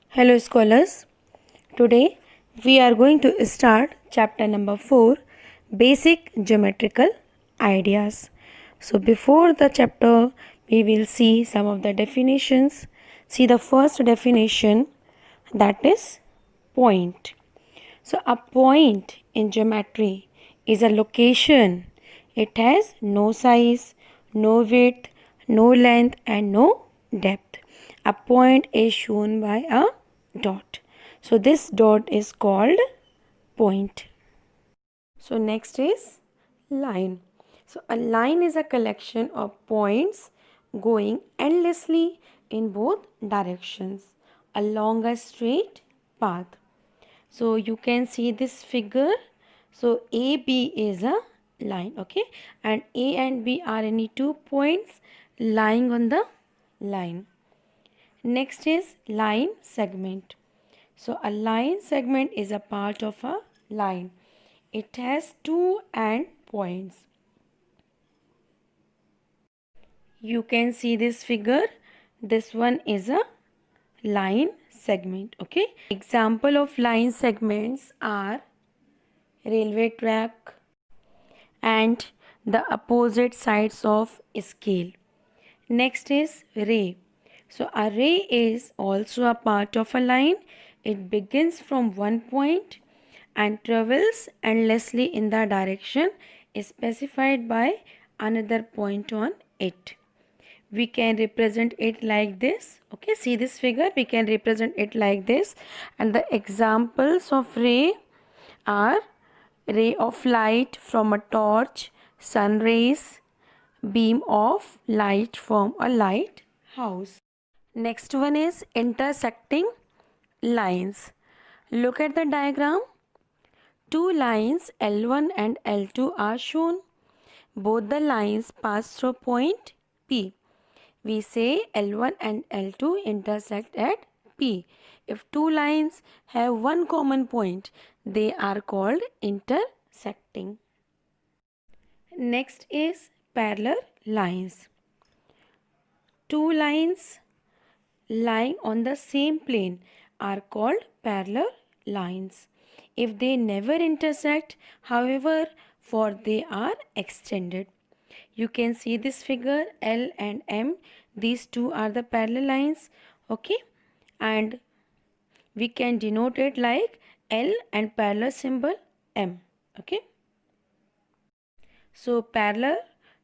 Hello scholars, today we are going to start chapter number 4, Basic Geometrical Ideas. So before the chapter we will see some of the definitions. See the first definition, that is point. So a point in geometry is a location. It has no size, no width, no length and no depth. A point is shown by a dot. So this dot is called point. So next is line. So a line is a collection of points going endlessly in both directions along a straight path. So you can see this figure. So AB is a line, okay, and A and B are any 2 points lying on the line. Next is line segment. So a line segment is a part of a line. It has 2 end points. You can see this figure. This one is a line segment, okay. Example of line segments are railway track and the opposite sides of scale. Next is ray. So a ray is also a part of a line. It begins from one point and travels endlessly in the direction specified by another point on it. We can represent it like this. Okay, see this figure, we can represent it like this. And the examples of ray are ray of light from a torch, sun rays, beam of light from a lighthouse. Next one is intersecting lines. Look at the diagram. Two lines L1 and L2 are shown. Both the lines pass through point P. We say L1 and L2 intersect at P. If two lines have one common point, they are called intersecting. Next is parallel lines. Two lines lying on the same plane are called parallel lines. If they never intersect, however, for they are extended. You can see this figure L and M. These two are the parallel lines, okay, and we can denote it like L and parallel symbol M, okay. So parallel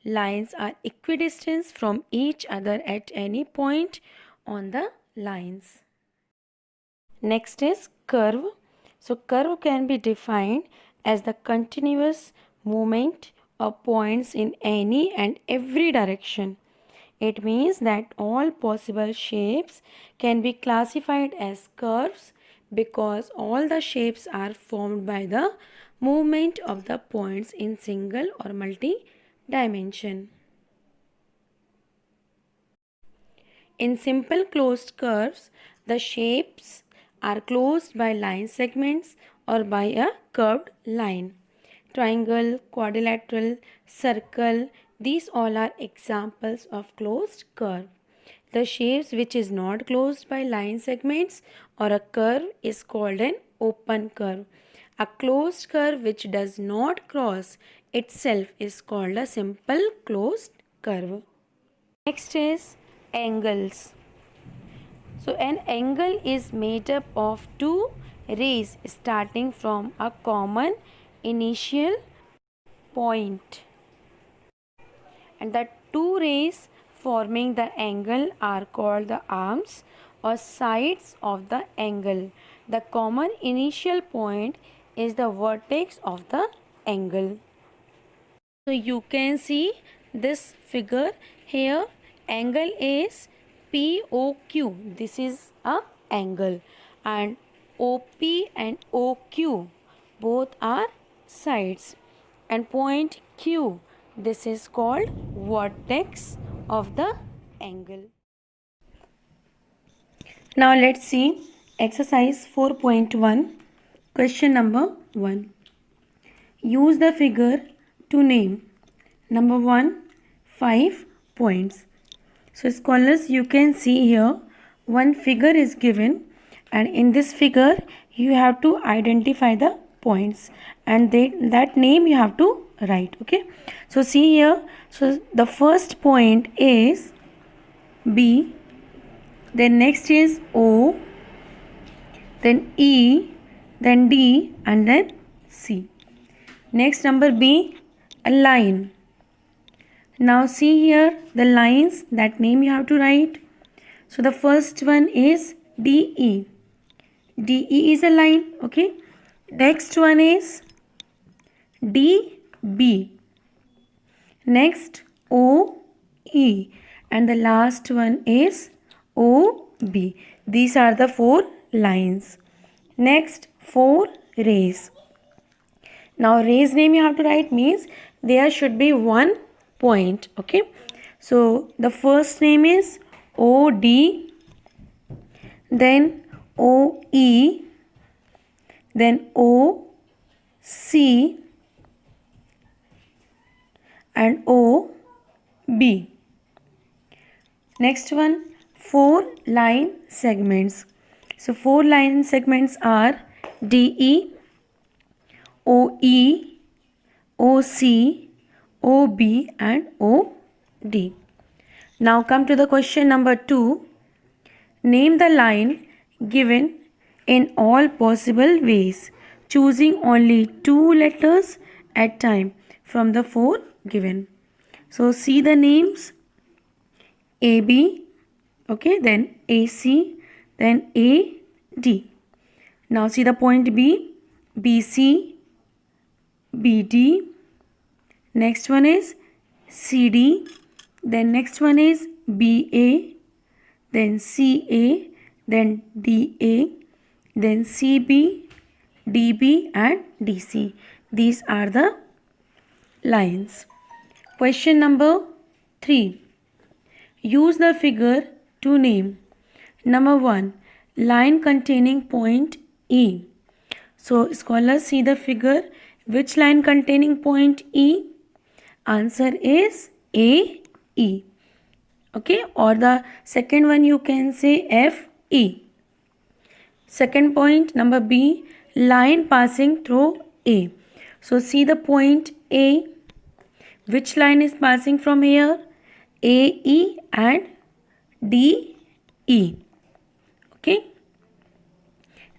lines are equidistant from each other at any point on the lines. Next is curve. So curve can be defined as the continuous movement of points in any and every direction. It means that all possible shapes can be classified as curves because all the shapes are formed by the movement of the points in single or multi-dimension. In simple closed curves, the shapes are closed by line segments or by a curved line. Triangle, quadrilateral, circle, these all are examples of closed curve. The shapes which is not closed by line segments or a curve is called an open curve. A closed curve which does not cross itself is called a simple closed curve. Next is angles. So an angle is made up of two rays starting from a common initial point. And the two rays forming the angle are called the arms or sides of the angle. The common initial point is the vertex of the angle. So you can see this figure here. Angle is POQ. This is a angle, and OP and OQ both are sides, and point Q, this is called vertex of the angle. Now let's see exercise 4.1, question number 1. Use the figure to name number 1 5 points. So scholars, you can see here one figure is given and in this figure you have to identify the points, and that name you have to write. Okay, so see here, so the first point is B, then next is O, then E, then D, and then C. Next, number B, a line. Now see here the lines, that name you have to write. So the first one is DE. DE is a line. Okay, next one is DB, next OE, and the last one is OB. These are the 4 lines. Next, 4 rays. Now rays name you have to write, means there should be 1 point. Okay, so the first name is OD, then OE, then OC, and OB. Next one, 4 line segments. So 4 line segments are DE, OE, OC, OB, and OD. Now come to the question number 2. Name the line given in all possible ways, choosing only 2 letters at time from the 4 given. So see the names: AB, okay, then AC, then AD. Now see the point B, BC, BD, next one is CD, then next one is BA, then CA, then DA, then CB, DB, and DC. These are the lines. Question number 3. Use the figure to name. Number 1, line containing point E. So scholars, see the figure. Which line containing point E? Answer is AE. Okay, or the second one you can say FE. Second point, number B, line passing through A. So see the point A. Which line is passing from here? AE and DE. Okay.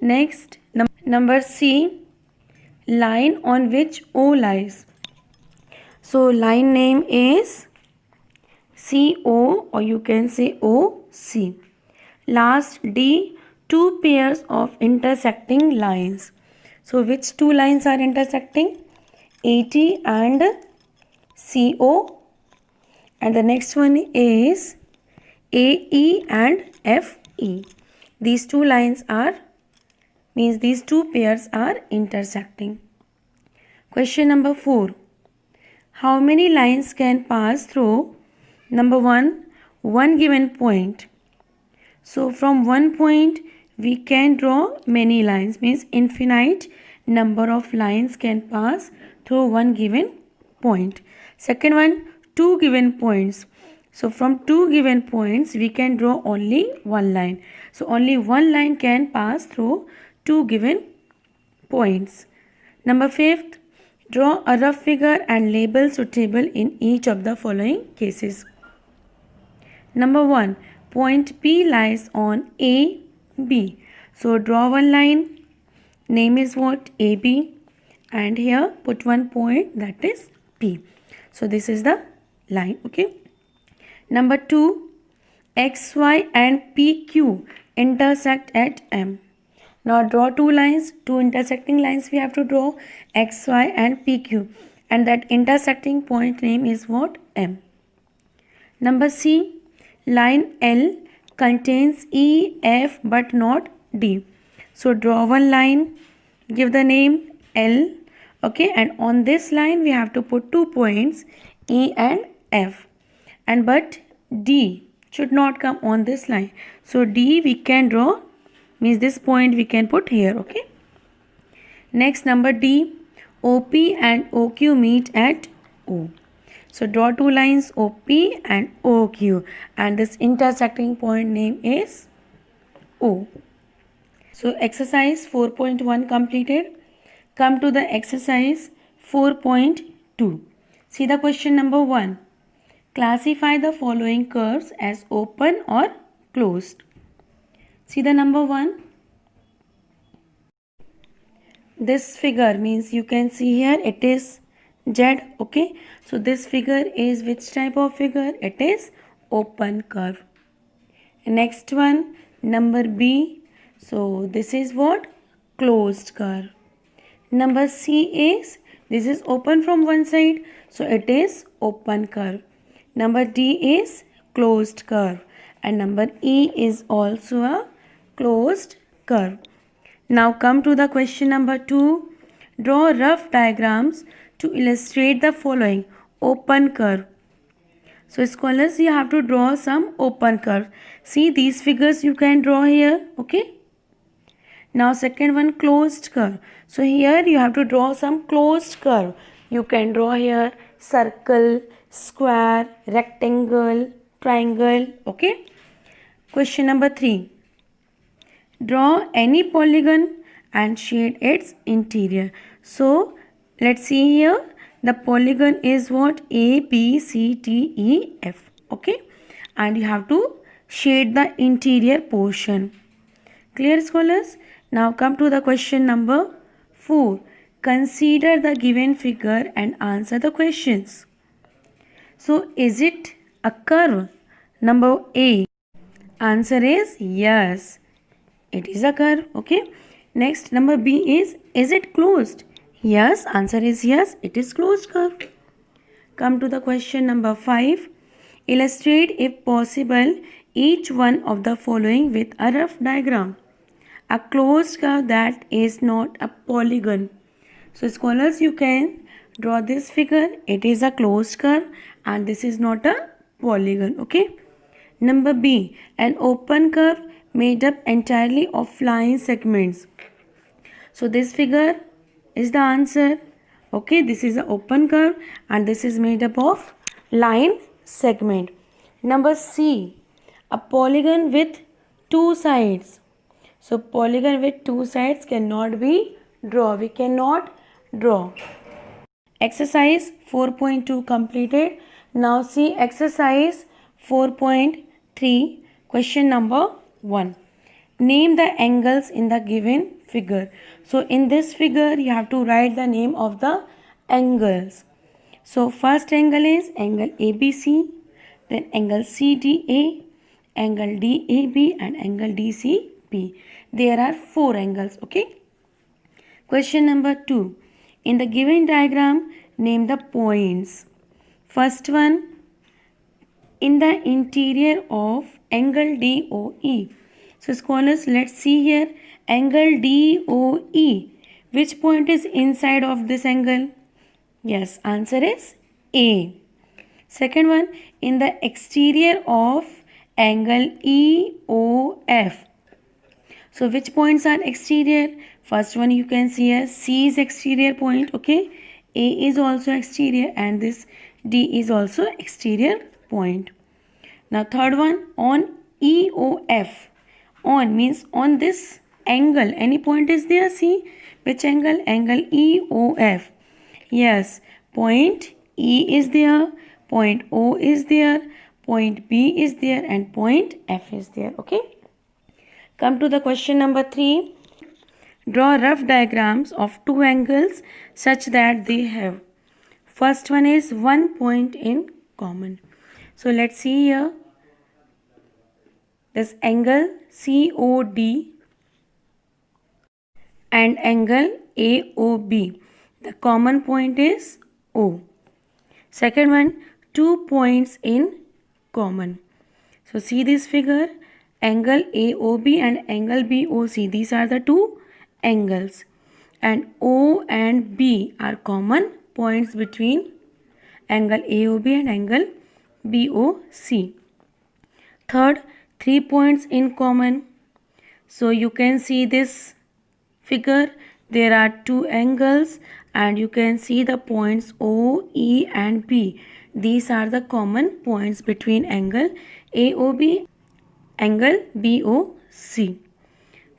Next, number C, line on which O lies. So line name is CO, or you can say OC. Last, D, 2 pairs of intersecting lines. So which 2 lines are intersecting? AT and CO. And the next one is AE and FE. These 2 lines are, means these 2 pairs are intersecting. Question number 4. How many lines can pass through? Number 1, one given point. So from one point we can draw many lines, means infinite number of lines can pass through one given point. Second one, 2 given points. So from 2 given points we can draw only 1 line. So only 1 line can pass through 2 given points. Number 5th, draw a rough figure and label suitable in each of the following cases. Number 1, point P lies on AB. So draw 1 line, name is what? AB, and here put 1 point, that is P. So this is the line. Okay. Number 2, XY and PQ intersect at M. Now draw 2 lines, 2 intersecting lines we have to draw, XY and PQ, and that intersecting point name is what? M. Number C, line L contains E, F but not D. So draw 1 line, give the name L, okay, and on this line we have to put 2 points, E and F, and but D should not come on this line. So D we can draw, means this point we can put here. Okay. Next, number D, OP and OQ meet at O. So draw 2 lines, OP and OQ, and this intersecting point name is O. So exercise 4.1 completed. Come to the exercise 4.2. See the question number 1. Classify the following curves as open or closed. See the number 1. This figure means you can see here it is Z. Okay. So this figure is which type of figure? It is open curve. Next one, number B. So this is what? Closed curve. Number C is, this is open from one side, so it is open curve. Number D is closed curve. And number E is also a closed curve. Now come to the question number 2. Draw rough diagrams to illustrate the following. Open curve. So scholars, you have to draw some open curve. See these figures you can draw here. Okay. Now second one, closed curve. So here you have to draw some closed curve. You can draw here circle, square, rectangle, triangle. Okay. Question number 3. Draw any polygon and shade its interior. So let's see here. The polygon is what? A, B, C, D, E, F. Okay. And you have to shade the interior portion. Clear, scholars? Now come to the question number 4. Consider the given figure and answer the questions. So is it a curve? Number A. Answer is yes. It is a curve. Okay. Next, number B is it closed? Yes, answer is yes, it is closed curve. Come to the question number 5. Illustrate, if possible, each one of the following with a rough diagram. A closed curve that is not a polygon. So scholars, you can draw this figure. It is a closed curve and this is not a polygon. Okay. Number B, an open curve made up entirely of line segments. So this figure is the answer. Okay, this is an open curve and this is made up of line segment. Number C, a polygon with two sides. So polygon with two sides cannot be drawn. We cannot draw. Exercise 4.2 completed. Now see exercise 4.3. Question number 1. Name the angles in the given figure. So in this figure you have to write the name of the angles. So first angle is angle ABC, then angle CDA, angle DAB and angle DCB. There are 4 angles. Okay. Question number 2. In the given diagram, name the points. First one, in the interior of angle DOE. So scholars, let's see here angle DOE. Which point is inside of this angle? Yes, answer is A. Second one, in the exterior of angle EOF. So which points are exterior? First one you can see here C is exterior point. Okay. A is also exterior and this D is also exterior point. Now third one, on EOF. On means on this angle. Any point is there? See which angle? Angle EOF. Yes, point E is there, point O is there, point B is there and point F is there. Okay. Come to the question number 3. Draw rough diagrams of two angles such that they have. First one is one point in common. So let's see here. This angle COD and angle AOB. The common point is O. Second one, 2 points in common. So see this figure, angle AOB and angle BOC. These are the two angles. And O and B are common points between angle AOB and angle BOC. Third, 3 points in common. So you can see this figure. There are two angles and you can see the points O, E and B. These are the common points between angle AOB, angle BOC.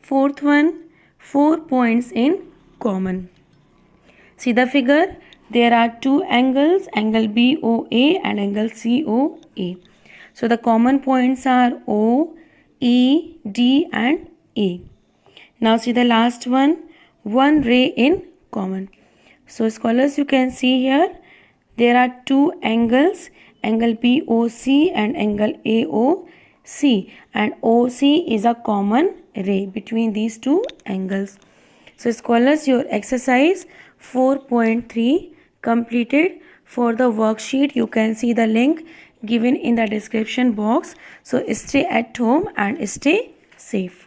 Fourth one, 4 points in common. See the figure. There are two angles, angle BOA and angle COA. So the common points are O, E, D and A. Now see the last one ray in common. So scholars, you can see here there are two angles, angle BOC and angle AOC, and OC is a common ray between these two angles. So scholars, your exercise 4.3 completed. For the worksheet, you can see the link given in the description box. So stay at home and stay safe.